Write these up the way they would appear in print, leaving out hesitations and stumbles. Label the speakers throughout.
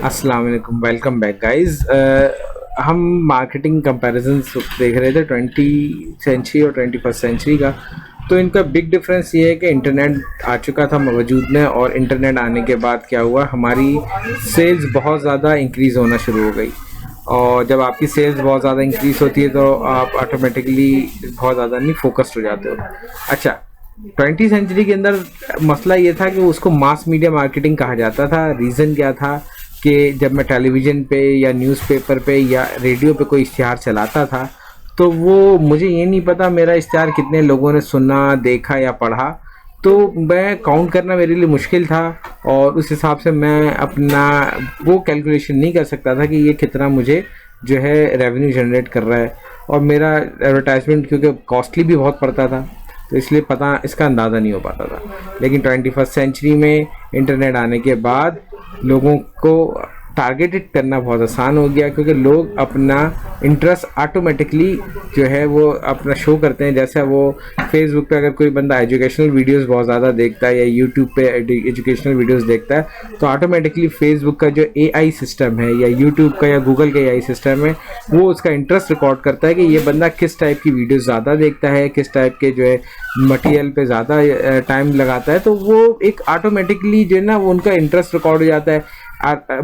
Speaker 1: अस्सलाम वालेकुम, welcome back guys. हम मार्केटिंग कंपैरिजंस देख रहे थे 20 सेंचुरी और 21st सेंचुरी का। तो इनका बिग डिफरेंस ये है कि इंटरनेट आ चुका था वजूद में, और इंटरनेट आने के बाद क्या हुआ, हमारी सेल्स बहुत ज़्यादा इंक्रीज़ होना शुरू हो गई। और जब आपकी सेल्स बहुत ज़्यादा इंक्रीज़ होती है तो आप ऑटोमेटिकली बहुत ज़्यादा नहीं फोकस्ड हो जाते हो। अच्छा, 20 सेंचुरी के अंदर मसला ये था कि उसको मास मीडिया मार्केटिंग कहा जाता था। रीज़न क्या था कि जब मैं टेलीविज़न पे या न्यूज़पेपर पे या रेडियो पे कोई इश्तिहार चलाता था तो वो मुझे ये नहीं पता मेरा इश्तिहार कितने लोगों ने सुना, देखा या पढ़ा। तो मैं काउंट करना मेरे लिए मुश्किल था, और उस हिसाब से मैं अपना वो कैलकुलेशन नहीं कर सकता था कि ये कितना मुझे जो है रेवेन्यू जनरेट कर रहा है। और मेरा एडवर्टाइजमेंट क्योंकि कॉस्टली भी बहुत पड़ता था, तो इसलिए पता इसका अंदाज़ा नहीं हो पाता था। लेकिन 21st सेंचुरी में इंटरनेट आने के बाद लोगों को टारगेटेड करना बहुत आसान हो गया, क्योंकि लोग अपना इंटरेस्ट ऑटोमेटिकली जो है वो अपना शो करते हैं। जैसे वो फेसबुक पे अगर कोई बंदा एजुकेशनल वीडियोस बहुत ज़्यादा देखता है या यूट्यूब पे एजुकेशनल वीडियोस देखता है, तो ऑटोमेटिकली फेसबुक का जो एआई सिस्टम है या यूट्यूब का या गूगल का एआई सिस्टम है, वो उसका इंटरेस्ट रिकॉर्ड करता है कि ये बंदा किस टाइप की वीडियोस ज़्यादा देखता है, किस टाइप के जो है मटेरियल पे ज़्यादा टाइम लगाता है। तो वो एक ऑटोमेटिकली जो है ना, वो उनका इंटरेस्ट रिकॉर्ड हो जाता है।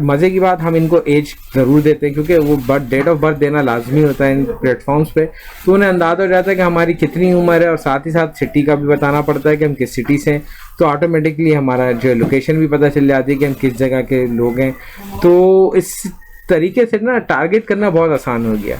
Speaker 1: मज़े की बात, हम इनको एज ज़रूर देते हैं क्योंकि वो डेट ऑफ बर्थ देना लाजमी होता है इन प्लेटफॉर्म्स पे। तो उन्हें अंदाज़ा हो जाता है कि हमारी कितनी उम्र है, और साथ ही साथ सिटी का भी बताना पड़ता है कि हम किस सिटी से हैं। तो ऑटोमेटिकली हमारा जो लोकेशन भी पता चल जाती है कि हम किस जगह के लोग हैं। तो इस तरीके से ना टारगेट करना बहुत आसान हो गया।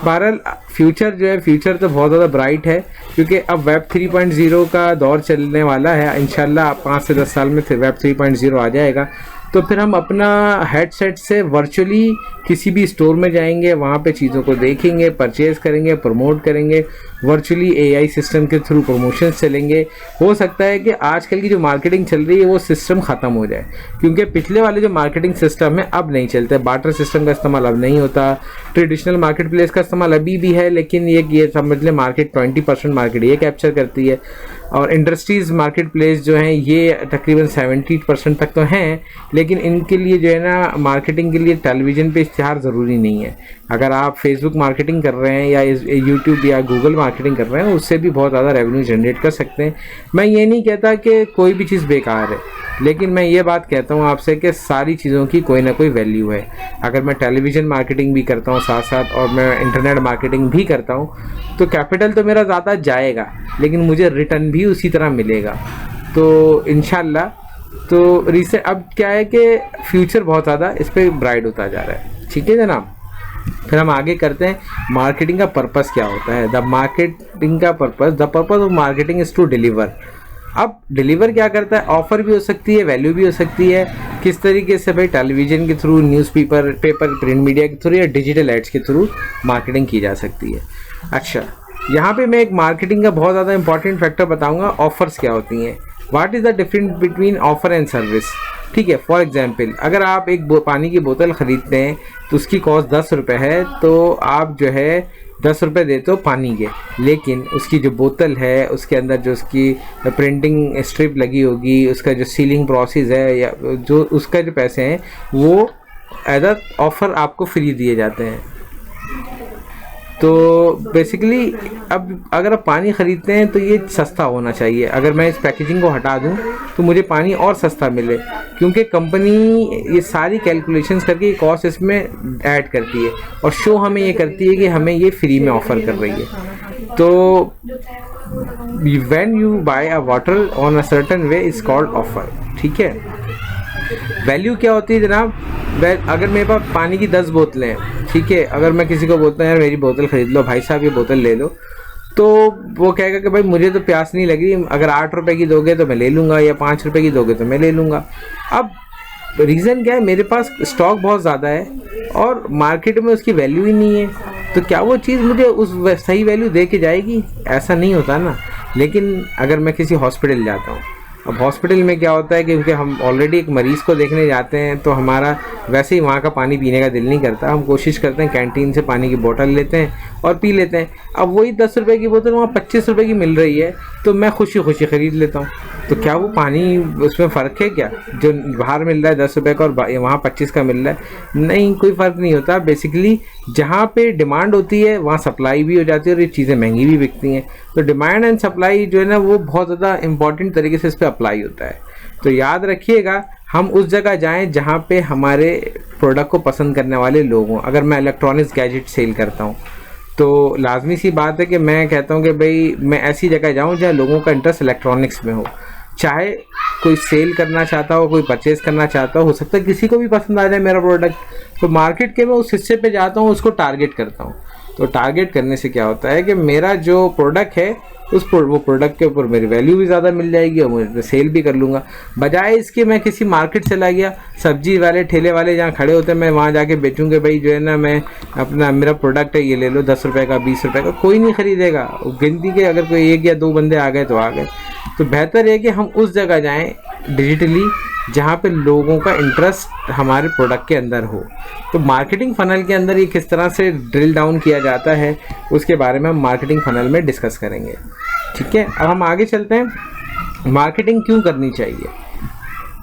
Speaker 1: बहरहाल फ्यूचर जो है, फ्यूचर तो बहुत ज़्यादा ब्राइट है, क्योंकि अब वेब 3.0 का दौर चलने वाला है। इंशाल्लाह 5 से 10 साल में वेब 3.0 आ जाएगा। तो फिर हम अपना हेडसेट से वर्चुअली किसी भी स्टोर में जाएंगे, वहाँ पे चीज़ों को देखेंगे, परचेज़ करेंगे, प्रमोट करेंगे। वर्चुअली एआई सिस्टम के थ्रू प्रमोशंस चलेंगे। हो सकता है कि आजकल की जो मार्केटिंग चल रही है वो सिस्टम ख़त्म हो जाए, क्योंकि पिछले वाले जो मार्केटिंग सिस्टम है अब नहीं चलते। बार्टर सिस्टम का इस्तेमाल अब नहीं होता। ट्रेडिशनल मार्केट प्लेस का इस्तेमाल अभी भी है, लेकिन ये समझ लें मार्केट 20% मार्केट ये कैप्चर करती है। और इंडस्ट्रीज़ मार्केट प्लेस जो हैं ये तकरीबन 70% तक तो हैं, लेकिन इनके लिए जो है ना, मार्केटिंग के लिए टेलीविज़न पे इश्तिहार ज़रूरी नहीं है। अगर आप फेसबुक मार्केटिंग कर रहे हैं या यूट्यूब या गूगल मार्केटिंग कर रहे हैं, उससे भी बहुत ज़्यादा रेवेन्यू जनरेट कर सकते हैं। मैं ये नहीं कहता कि कोई भी चीज़ बेकार है, लेकिन मैं ये बात कहता हूँ आपसे कि सारी चीज़ों की कोई ना कोई वैल्यू है। अगर मैं टेलीविज़न मार्केटिंग भी करता हूँ साथ साथ, और मैं इंटरनेट मार्केटिंग भी करता हूँ, तो कैपिटल तो मेरा ज़्यादा जाएगा, लेकिन मुझे रिटर्न भी उसी तरह मिलेगा। तो इंशाल्लाह तो रीसेंट अब क्या है कि फ्यूचर बहुत ज़्यादा इस पर ब्राइट होता जा रहा है। ठीक है जनाब, फिर हम आगे करते हैं मार्केटिंग का पर्पस क्या होता है। द मार्केटिंग का purpose, the purpose of marketing is to deliver. अब डिलीवर क्या करता है, ऑफर भी हो सकती है, वैल्यू भी हो सकती है। किस तरीके से भाई, टेलीविज़न के थ्रू, न्यूज़पेपर प्रिंट मीडिया के थ्रू या डिजिटल एड्स के थ्रू मार्केटिंग की जा सकती है। अच्छा, यहाँ पे मैं एक मार्केटिंग का बहुत ज़्यादा इंपॉर्टेंट फैक्टर बताऊँगा, ऑफर्स क्या होती हैं। What is the difference between offer and service. ठीक है, फॉर एग्जांपल अगर आप एक पानी की बोतल ख़रीदते हैं तो उसकी कॉस्ट 10 रुपये है, तो आप जो है 10 रुपये देते हो पानी के, लेकिन उसकी जो बोतल है उसके अंदर जो उसकी प्रिंटिंग स्ट्रिप लगी होगी, उसका जो सीलिंग प्रोसेस है, या जो उसका जो पैसे हैं वो एज अ ऑफ़र आपको फ्री दिए जाते हैं। तो बेसिकली अब अगर आप पानी ख़रीदते हैं तो ये सस्ता होना चाहिए। अगर मैं इस पैकेजिंग को हटा दूं तो मुझे पानी और सस्ता मिले, क्योंकि कंपनी ये सारी कैलकुलेशंस करके कॉस्ट इसमें ऐड करती है, और शो हमें ये करती है कि हमें ये फ्री में ऑफ़र कर रही है। तो when you buy a water on a certain way is called offer. ठीक है, वैल्यू क्या होती है जनाब। अगर मेरे पास पानी की 10 बोतलें हैं, ठीक है, अगर मैं किसी को बोलता हूँ यार मेरी बोतल ख़रीद लो, भाई साहब ये बोतल ले लो, तो वो कहेगा कि भाई मुझे तो प्यास नहीं लग रही, अगर 8 रुपये की दोगे तो मैं ले लूँगा, या 5 रुपये की दोगे तो मैं ले लूँगा। अब रीज़न क्या है, मेरे पास स्टॉक बहुत ज़्यादा है और मार्केट में उसकी वैल्यू ही नहीं है, तो क्या वो चीज़ मुझे उस सही वैल्यू दे के जाएगी? ऐसा नहीं होता ना। लेकिन अगर मैं किसी हॉस्पिटल जाता हूँ, अब हॉस्पिटल में क्या होता है कि क्योंकि हम ऑलरेडी एक मरीज़ को देखने जाते हैं तो हमारा वैसे ही वहाँ का पानी पीने का दिल नहीं करता, हम कोशिश करते हैं कैंटीन से पानी की बोतल लेते हैं और पी लेते हैं। अब वही 10 रुपये की बोतल वहाँ 25 रुपये की मिल रही है तो मैं खुशी खुशी ख़रीद लेता हूँ। तो क्या वो पानी उसमें फ़र्क है क्या, जो बाहर मिल रहा है 10 रुपये का और वहाँ 25 का मिल रहा है? नहीं, कोई फ़र्क नहीं होता। बेसिकली जहाँ पे डिमांड होती है वहाँ सप्लाई भी हो जाती है और ये चीज़ें महंगी भी बिकती हैं। तो डिमांड एंड सप्लाई जो है ना वो बहुत ज़्यादा इंपॉर्टेंट तरीके से इस पर अप्लाई होता है। तो याद रखिएगा, हम उस जगह जाएं जहाँ पे हमारे प्रोडक्ट को पसंद करने वाले लोग हों। अगर मैं इलेक्ट्रॉनिक्स गैजेट सेल करता हूँ तो लाजमी सी बात है कि मैं कहता हूँ कि भाई मैं ऐसी जगह जाऊँ जहाँ लोगों का इंटरेस्ट इलेक्ट्रॉनिक्स में हो। चाहे कोई सेल करना चाहता हो, कोई परचेज़ करना चाहता हो सकता है किसी को भी पसंद आ जाए मेरा प्रोडक्ट। तो मार्केट के मैं उस हिस्से पे जाता हूँ, उसको टारगेट करता हूँ। तो टारगेट करने से क्या होता है कि मेरा जो प्रोडक्ट है वो प्रोडक्ट के ऊपर मेरी वैल्यू भी ज़्यादा मिल जाएगी और मैं सेल भी कर लूँगा। बजाय इसके मैं किसी मार्केट चला गया, सब्जी वाले ठेले वाले जहाँ खड़े होते हैं मैं वहाँ जाके बेचूँगे, भाई जो है ना मैं अपना मेरा प्रोडक्ट है ये ले लो 10 रुपये का 20 रुपये का, कोई नहीं ख़रीदेगा। गिनती के अगर कोई 1 या 2 बंदे आ गए तो आ गए। तो बेहतर है कि हम उस जगह जाएँ डिजिटली जहाँ पे लोगों का इंटरेस्ट हमारे प्रोडक्ट के अंदर हो। तो मार्केटिंग फ़नल के अंदर ये किस तरह से ड्रिल डाउन किया जाता है उसके बारे में हम मार्केटिंग फ़नल में डिस्कस करेंगे। ठीक है, अब हम आगे चलते हैं। मार्केटिंग क्यों करनी चाहिए?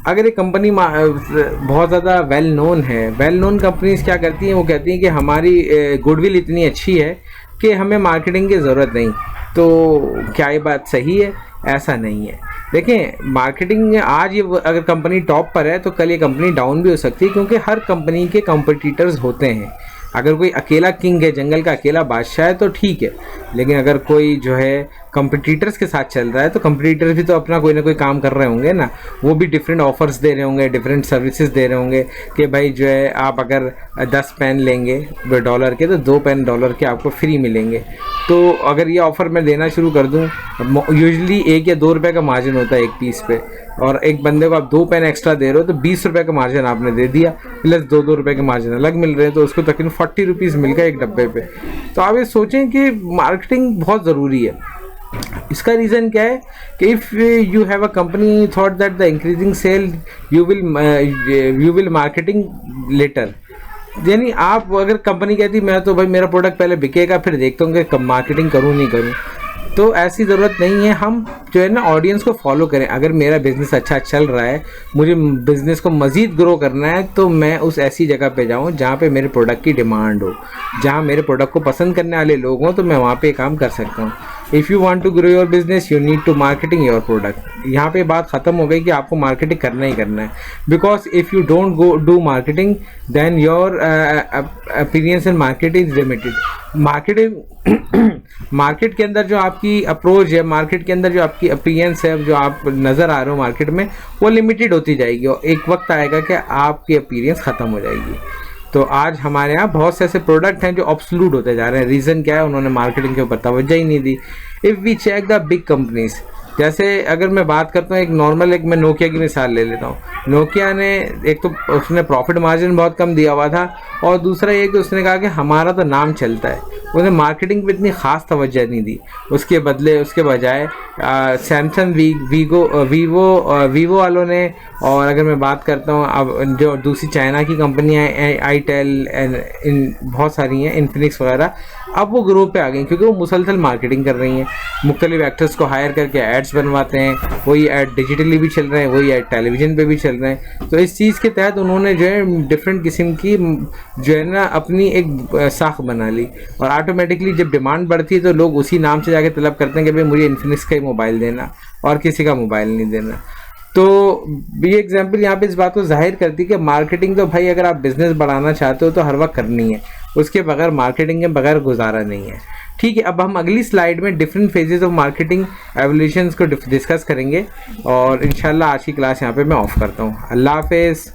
Speaker 1: अगर एक कंपनी बहुत ज़्यादा वेल नोन है, वेल नोन कंपनीज क्या करती हैं, वो कहती हैं कि हमारी गुडविल इतनी अच्छी है कि हमें मार्केटिंग की ज़रूरत नहीं। तो क्या ये बात सही है? ऐसा नहीं है। देखें, मार्केटिंग आज ये अगर कंपनी टॉप पर है तो कल ये कंपनी डाउन भी हो सकती है, क्योंकि हर कंपनी के कॉम्पिटिटर्स होते हैं। अगर कोई अकेला किंग है, जंगल का अकेला बादशाह है तो ठीक है, लेकिन अगर कोई जो है कंपटीटर्स के साथ चल रहा है तो कंपटीटर्स भी तो अपना कोई ना कोई काम कर रहे होंगे ना। वो भी डिफरेंट ऑफर्स दे रहे होंगे, डिफरेंट सर्विसेज दे रहे होंगे कि भाई जो है आप अगर 10 पेन लेंगे $, के तो 2 पेन $, के आपको फ्री मिलेंगे। तो अगर ये ऑफ़र मैं देना शुरू कर दूं, यूजुअली 1 या 2 रुपये का मार्जिन होता है एक पीस पे, और एक बंदे को आप 2 पेन एक्स्ट्रा दे रहे हो तो 20 रुपये का मार्जिन आपने दे दिया, प्लस 2 रुपये के मार्जिन अलग मिल रहे हैं, तो उसको तकरीबन 40 रुपीज़ मिल गया एक डब्बे पे। तो आप ये सोचें कि मार्केटिंग बहुत ज़रूरी है। इसका रीज़न क्या है कि if you have a company thought that the increasing sale you will marketing later, यानी आप अगर कंपनी कहती मैं तो भाई मेरा प्रोडक्ट पहले बिकेगा फिर देखता हूँ कि मार्केटिंग करूँ नहीं करूँ, तो ऐसी ज़रूरत नहीं है। हम जो है ना ऑडियंस को फॉलो करें। अगर मेरा बिज़नेस अच्छा चल रहा है, मुझे बिज़नेस को मज़ीद ग्रो करना है, तो मैं उस ऐसी जगह पे जाऊँ जहाँ पे मेरे प्रोडक्ट की डिमांड हो, जहाँ मेरे प्रोडक्ट को पसंद करने वाले लोग हों, तो मैं वहाँ पे काम कर सकता हूँ। If you want to grow your business you need to marketing your product. यहाँ पे बात ख़त्म हो गई कि आपको मार्केटिंग करना ही करना है, because if you don't go do marketing then your appearance in market is limited. Market के अंदर जो आपकी अप्रोच है, मार्केट के अंदर जो आपकी अपीयरेंस है, जो आप नज़र आ रहे हो मार्केट में, वो लिमिटेड होती जाएगी और एक वक्त आएगा कि आपकी अपीयरेंस ख़त्म हो जाएगी। तो आज हमारे यहाँ बहुत से ऐसे प्रोडक्ट हैं जो ऑब्सोल्यूट होते जा रहे हैं। रीज़न क्या है? उन्होंने मार्केटिंग के ऊपर तवज्जो ही नहीं दी। If we check the big companies, जैसे अगर मैं बात करता हूँ एक मैं नोकिया की मिसाल ले लेता हूँ। नोकिया ने एक तो उसने प्रॉफिट मार्जिन बहुत कम दिया हुआ था, और दूसरा ये कि उसने कहा कि हमारा तो नाम चलता है, उसने मार्केटिंग पे इतनी ख़ास तवज्जो नहीं दी। उसके बजाय सैमसंग, वीवो वालों ने, और अगर मैं बात करता हूँ अब जो दूसरी चाइना की कंपनियाँ आईटेल इन बहुत सारी हैं, इन्फिनिक्स वगैरह, अब वो ग्रुप पे आ गई क्योंकि वो मुसलसल मार्केटिंग कर रही हैं। मुख्तलिफ एक्टर्स को हायर करके एड्स बनवाते हैं, वही ऐड डिजिटली भी चल रहे हैं, वही ऐड टेलीविज़न पे भी चल रहे हैं। तो इस चीज़ के तहत उन्होंने जो है डिफरेंट किस्म की जो है ना अपनी एक साख बना ली, और ऑटोमेटिकली जब डिमांड बढ़ती है तो लोग उसी नाम से जाके तलब करते हैं कि भाई मुझे इन्फिनिक्स का ही मोबाइल देना और किसी का मोबाइल नहीं देना। तो ये एग्जांपल यहाँ पे इस बात को जाहिर करती है कि मार्केटिंग तो भाई अगर आप बिज़नेस बढ़ाना चाहते हो तो हर वक्त करनी है, उसके बगैर मार्केटिंग के बगैर गुजारा नहीं है। ठीक है, अब हम अगली स्लाइड में different phases of marketing evolutions को डिस्कस करेंगे, और इंशाल्लाह आज की क्लास यहाँ पे मैं ऑफ करता हूँ। अल्लाह हाफिज़।